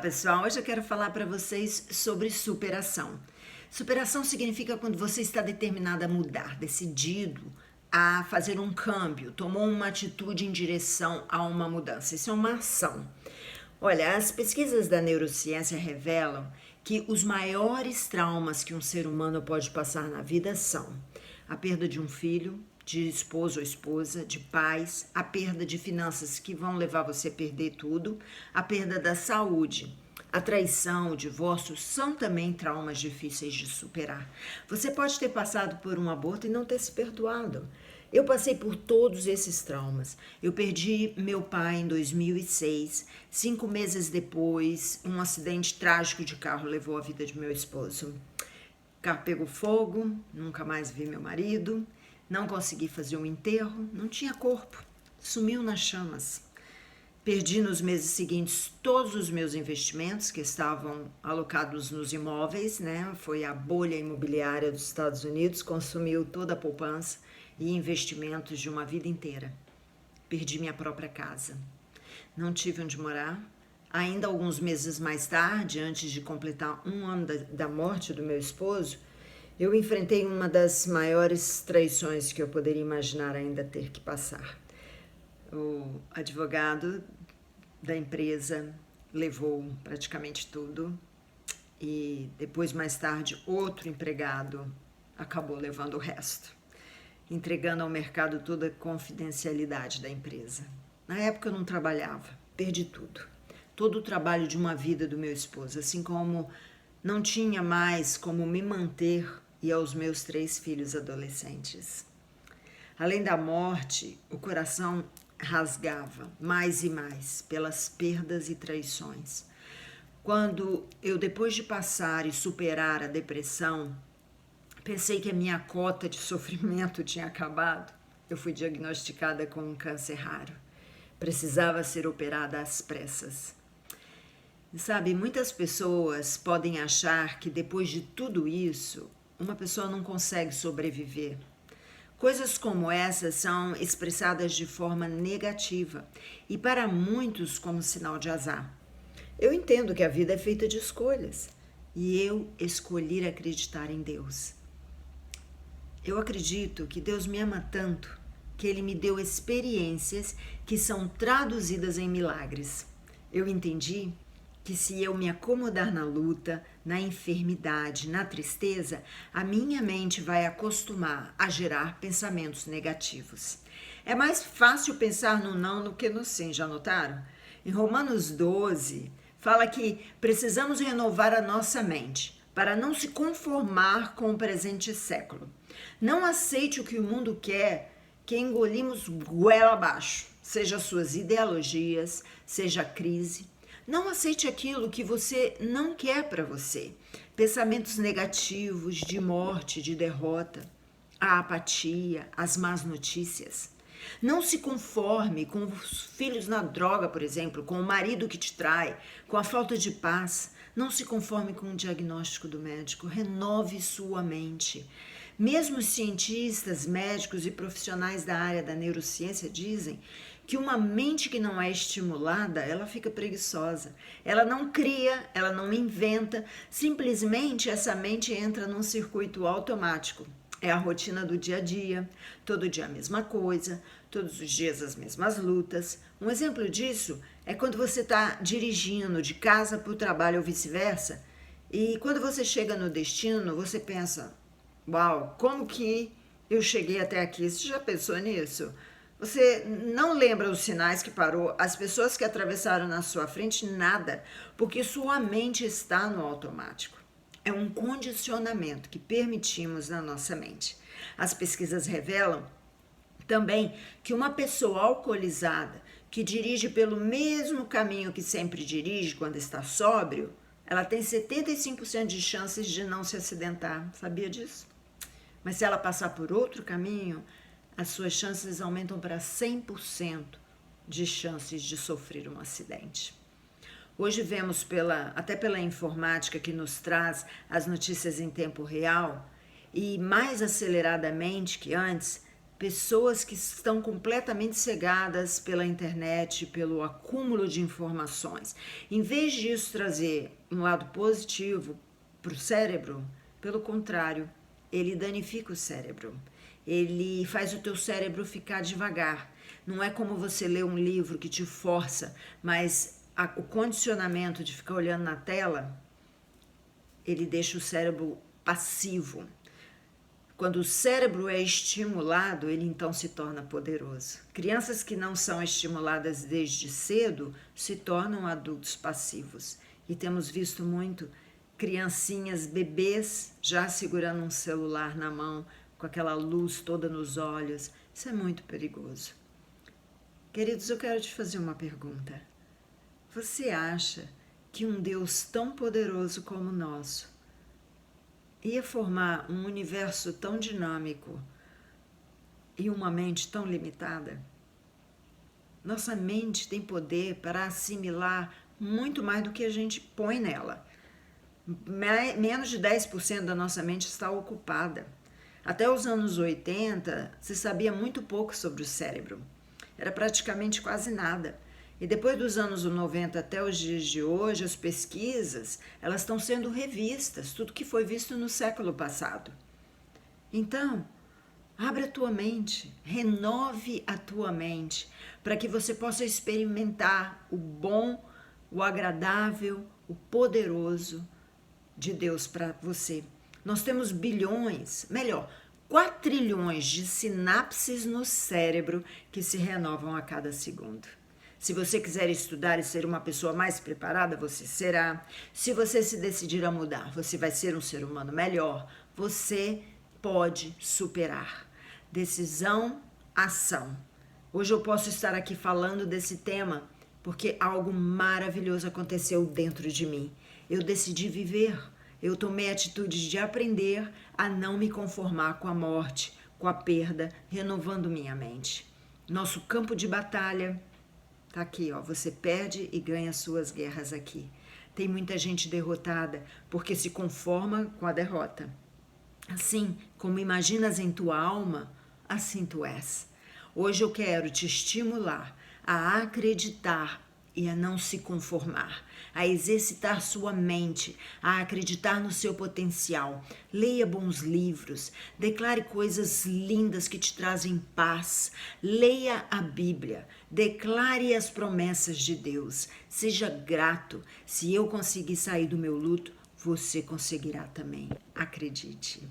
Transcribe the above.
pessoal, hoje eu quero falar para vocês sobre superação. Superação significa quando você está determinado a mudar, decidido a fazer um câmbio, tomou uma atitude em direção a uma mudança. Isso é uma ação. Olha, as pesquisas da neurociência revelam que os maiores traumas que um ser humano pode passar na vida são a perda de um filho, de esposo ou esposa, de pais, a perda de finanças que vão levar você a perder tudo, a perda da saúde, a traição, o divórcio são também traumas difíceis de superar. Você pode ter passado por um aborto e não ter se perdoado. Eu passei por todos esses traumas. Eu perdi meu pai em 2006. 5 meses depois, um acidente trágico de carro levou a vida de meu esposo. O carro pegou fogo, nunca mais vi meu marido. Não consegui fazer um enterro, não tinha corpo, sumiu nas chamas. Perdi nos meses seguintes todos os meus investimentos que estavam alocados nos imóveis, né? Foi a bolha imobiliária dos Estados Unidos, consumiu toda a poupança e investimentos de uma vida inteira. Perdi minha própria casa. Não tive onde morar. Ainda alguns meses mais tarde, antes de completar 1 ano da morte do meu esposo, eu enfrentei uma das maiores traições que eu poderia imaginar ainda ter que passar. O advogado da empresa levou praticamente tudo e depois, mais tarde, outro empregado acabou levando o resto, entregando ao mercado toda a confidencialidade da empresa. Na época eu não trabalhava, perdi tudo. Todo o trabalho de uma vida do meu esposo, assim como não tinha mais como me manter e aos meus 3 filhos adolescentes. Além da morte, o coração rasgava mais e mais pelas perdas e traições. Quando eu, depois de passar e superar a depressão, pensei que a minha cota de sofrimento tinha acabado, eu fui diagnosticada com um câncer raro. Precisava ser operada às pressas. Sabe, muitas pessoas podem achar que depois de tudo isso, uma pessoa não consegue sobreviver. Coisas como essas são expressadas de forma negativa e para muitos como sinal de azar. Eu entendo que a vida é feita de escolhas e eu escolhi acreditar em Deus. Eu acredito que Deus me ama tanto que Ele me deu experiências que são traduzidas em milagres. Eu entendi que se eu me acomodar na luta, na enfermidade, na tristeza, a minha mente vai acostumar a gerar pensamentos negativos. É mais fácil pensar no não do que no sim, já notaram? Em Romanos 12, fala que precisamos renovar a nossa mente para não se conformar com o presente século. Não aceite o que o mundo quer, que engolimos goela abaixo, seja suas ideologias, seja a crise. Não aceite aquilo que você não quer para você. Pensamentos negativos de morte, de derrota, a apatia, as más notícias. Não se conforme com os filhos na droga, por exemplo, com o marido que te trai, com a falta de paz. Não se conforme com o diagnóstico do médico. Renove sua mente. Mesmo os cientistas, médicos e profissionais da área da neurociência dizem que uma mente que não é estimulada, ela fica preguiçosa. Ela não cria, ela não inventa, simplesmente essa mente entra num circuito automático. É a rotina do dia a dia, todo dia a mesma coisa, todos os dias as mesmas lutas. Um exemplo disso é quando você está dirigindo de casa para o trabalho ou vice-versa, e quando você chega no destino, você pensa: uau, como que eu cheguei até aqui? Você já pensou nisso? Você não lembra os sinais que parou, as pessoas que atravessaram na sua frente, nada, porque sua mente está no automático. É um condicionamento que permitimos na nossa mente. As pesquisas revelam também que uma pessoa alcoolizada que dirige pelo mesmo caminho que sempre dirige quando está sóbrio, ela tem 75% de chances de não se acidentar. Sabia disso? Mas se ela passar por outro caminho, as suas chances aumentam para 100% de chances de sofrer um acidente. Hoje vemos até pela informática que nos traz as notícias em tempo real e mais aceleradamente que antes, Pessoas que estão completamente cegadas pela internet, pelo acúmulo de informações. Em vez disso trazer um lado positivo para o cérebro, pelo contrário, ele danifica o cérebro. Ele faz o teu cérebro ficar devagar. Não é como você lê um livro que te força, mas o condicionamento de ficar olhando na tela, ele deixa o cérebro passivo. Quando o cérebro é estimulado, ele então se torna poderoso. Crianças que não são estimuladas desde cedo se tornam adultos passivos. E temos visto muito criancinhas, bebês, já segurando um celular na mão, com aquela luz toda nos olhos. Isso é muito perigoso. Queridos, eu quero te fazer uma pergunta. Você acha que um Deus tão poderoso como o nosso ia formar um universo tão dinâmico e uma mente tão limitada? Nossa mente tem poder para assimilar muito mais do que a gente põe nela. Menos de 10% da nossa mente está ocupada. Até os anos 80, se sabia muito pouco sobre o cérebro. Era praticamente quase nada. E depois dos anos 90 até os dias de hoje, as pesquisas, elas estão sendo revistas, tudo que foi visto no século passado. Então, abre a tua mente, renove a tua mente, para que você possa experimentar o bom, o agradável, o poderoso de Deus para você. Nós temos bilhões, melhor, 4 trilhões de sinapses no cérebro que se renovam a cada segundo. Se você quiser estudar e ser uma pessoa mais preparada, você será. Se você se decidir a mudar, você vai ser um ser humano melhor. Você pode superar. Decisão, ação. Hoje eu posso estar aqui falando desse tema porque algo maravilhoso aconteceu dentro de mim. Eu decidi viver. Eu tomei a atitude de aprender a não me conformar com a morte, com a perda, renovando minha mente. Nosso campo de batalha tá aqui, ó. Você perde e ganha suas guerras aqui. Tem muita gente derrotada porque se conforma com a derrota. Assim como imaginas em tua alma, assim tu és. Hoje eu quero te estimular a acreditar e a não se conformar, a exercitar sua mente, a acreditar no seu potencial. Leia bons livros, declare coisas lindas que te trazem paz. Leia a Bíblia, declare as promessas de Deus. Seja grato. Se eu conseguir sair do meu luto, você conseguirá também. Acredite.